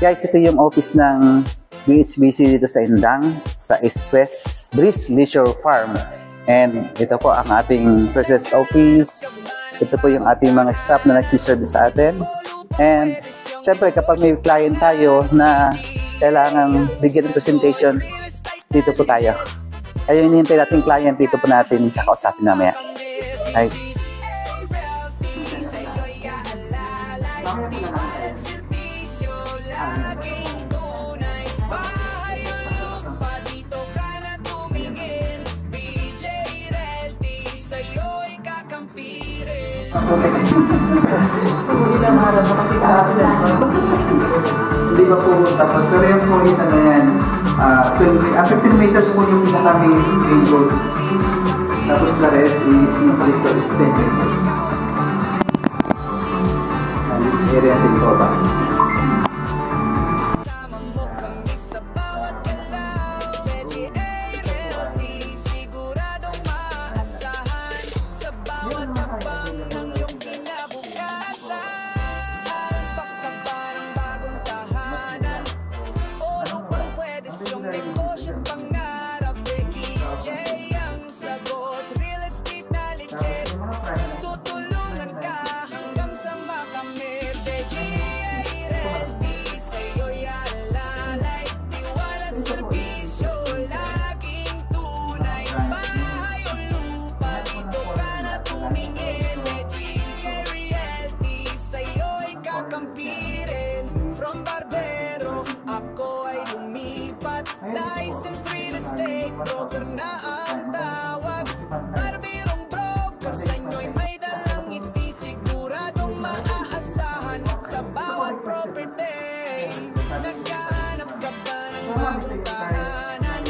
Guys, ito yung office ng BHBC dito sa Indang, sa East West Breeze Leisure Farm. And ito po ang ating President's Office. Ito po yung ating mga staff na nagsiservice sa atin. And syempre kapag may client tayo na kailangang bigyan ng presentation, dito po tayo. Kaya hinihintay natin client, dito po natin kakausapin namaya. Ay. Hindi ba po tapos? Pero yung po isa na yan, 15 meters po yung pinaka-main road. Tapos the rest is yung palito is 10 meters. Area din po ba? Licensed real estate broker na ang tawag. Barbirong broker sa inyo'y may dalang ngiti, siguradong maaasahan sa bawat property. Naghahanap ka ba ng bagong tahanan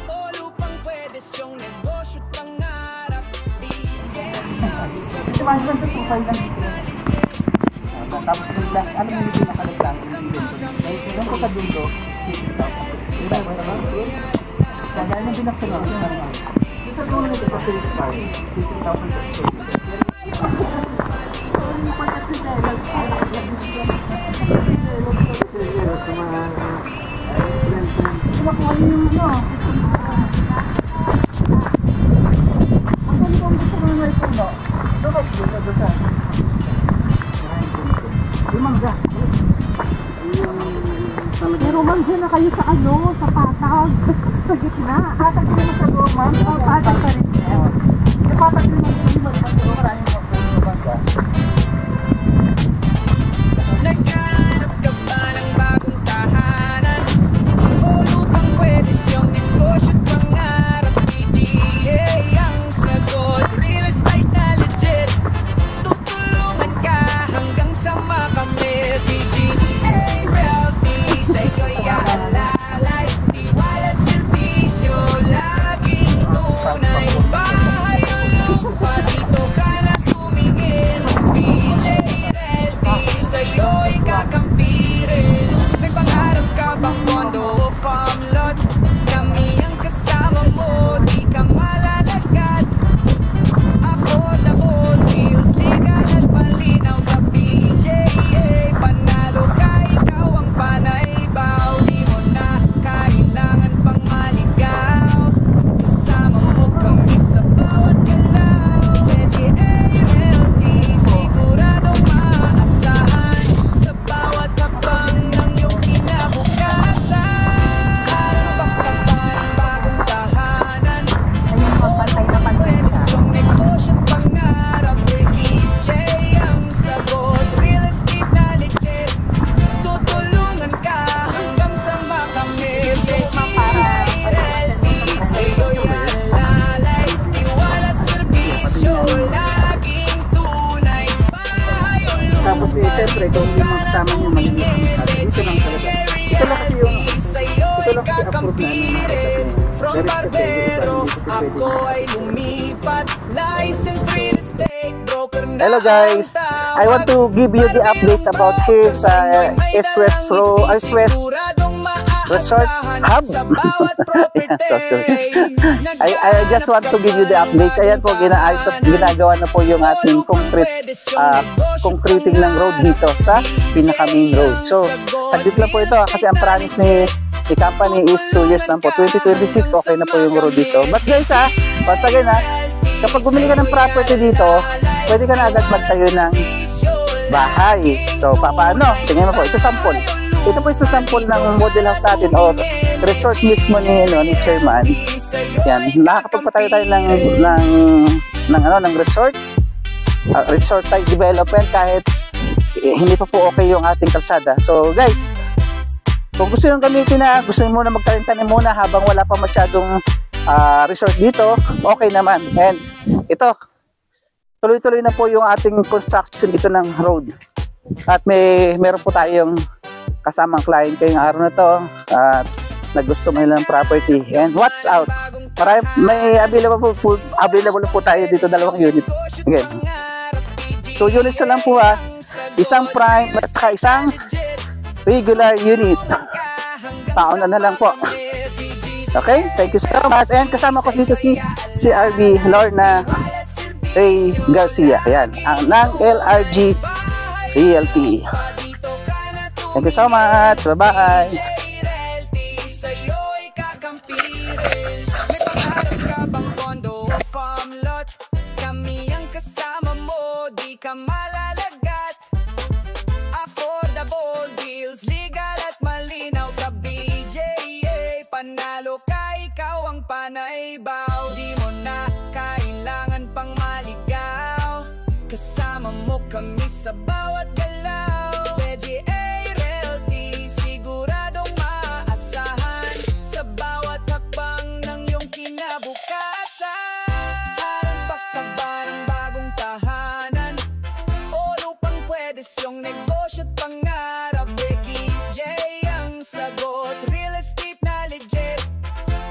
o lupang pwede siyong negosyo't pangarap? BJ ang sagot. Tapos alam mo yung pinakaliglang doon ko sa dulo, kaya yung binaksangan isa doon nito sa sales part 50,000. Pero ma'am, dyan na kayo sa ano, sa patag, sa gitna. Patag din naman sa loob, ma'am. Patag pa rin. Yung patag din naman sa loob, pero maraming mga Naghanap ka ba ng bagong tahanan o lupang pwede siyang negosyo't pangarap? BGA ang sagot, real estate na legit. Tutulungan ka hanggang sa makamit. BGA Realty sa'yo'y aalalay, tiwala't serbisyo laging tunay. Bahay o lupa, dito ka na tumingin. BGA Realty sa'yo'y kakampirin. May pangarap ka bang kondo o farm lot? Kami ang kasama mo, di ka malalagad. Affordable deals, legal at palinaw sa BJA. Panalo ka, ikaw ang panay baw. Di mo na kailangan pang maligaw. Kasama mo kami sa bawat galaw. BJA Realty, siguradong maasahan sa bawat hakbang ng iyong kinabukasan. Pagkakaan bagong tahanan o pwede siyang negosyo't pangarap. BJ ang sagot, real estate na legit. Tutulungan ka hanggang sa makamit. BJ Realty sa'yo'y alalay, tiwala't serbisyo laging tunay. Bahay o tapos lupa, siyempre kung yung magsama nyo maliliit dito lang talaga ito lang kasi yung approve na from Barbero, ako ay lumipat. Licensed real estate broker na Hello guys, I want to give you the updates about here sa East West Road, East West Resort Hub. Ayan, so, I just want to give you the updates. Ayan po, ginagawa na po yung ating concreting ng road dito sa pinaka-main road. So, saglit lang po ito kasi ang promise ni company is 2 years lang po. 2026, okay na po yung road dito. But guys once again kapag bumili ka ng property dito, pwede ka na agad magtayo ng bahay. So, paano? Tingnan mo po, ito sample. Ito po yung sample ng model house natin o resort mismo ni chairman. Yan, nakakapagpatayo tayo ng resort type development kahit hindi pa po okay yung ating kalsada. So, guys, kung gusto yung gamitin gusto nyo muna magtanim muna habang wala pa masyadong resort dito, okay naman. And ito, tuloy-tuloy na po yung ating construction dito ng road. At meron po tayong kasamang client ngayong araw na to at nagusto mo ng property. And watch out, may available po tayo dito, 2 unit. Again, 2 units na lang po isang prime at saka isang regular unit. Pauna na lang po. Okay, thank you so much. And kasama ko dito si RB Lorna Ray Garcia. Ayan, ng LRG Realty. Thank you so much. Bye-bye. Kami ang kasama mo, di ka malalagat. Affordable deals, legal at malinaw sa BJA. Panalo ka, ikaw ang panay baw. Di mo na kailangan pang maligaw, kasama mo kami sa bawat galaw. BJA Realty, siguradong maaasahan sa bawat hakbang ng iyong kinabukasan. Parang pagkaba ng bagong tahanan o lupang pwedesyong negosyo at pangarap. BJA ang sagot, real estate na legit.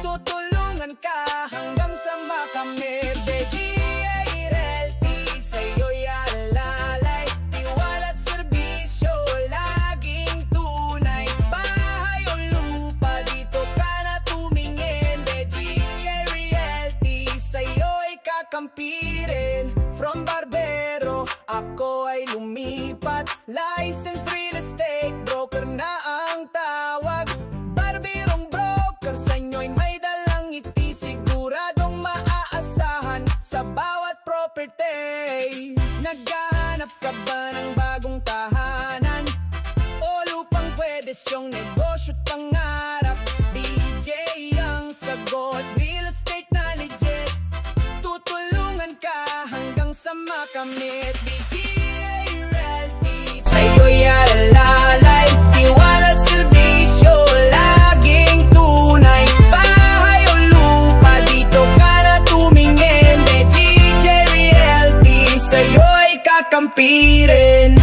Tutulungan ka hanggang sa makamit. BJA Realty, sa'yo'y alalay. Tiwala at serbisyo, laging tunay. Bahay o lupa, dito ka na tumingin. BJA Realty, sa'yo'y kakampirin. From barbero, ako ay lumipat. Licensed real estate broker na ang tawag. Barberong broker, sa inyo'y may dalang ngiti. Siguradong maaasahan sa bawat property. Naghahanap ka ba ng bagong tahanan o lupang pwedesyong negosyo at pangarap? BJ ang sagot, real estate na legit. Tutulungan ka hanggang sa makamit. BJA Realty, sa'yo'y alalay. Tiwala at serbisyo, laging tunay. Bahay o lupa, dito ka na tumingin. BJA Realty, sa'yo'y kakampirin.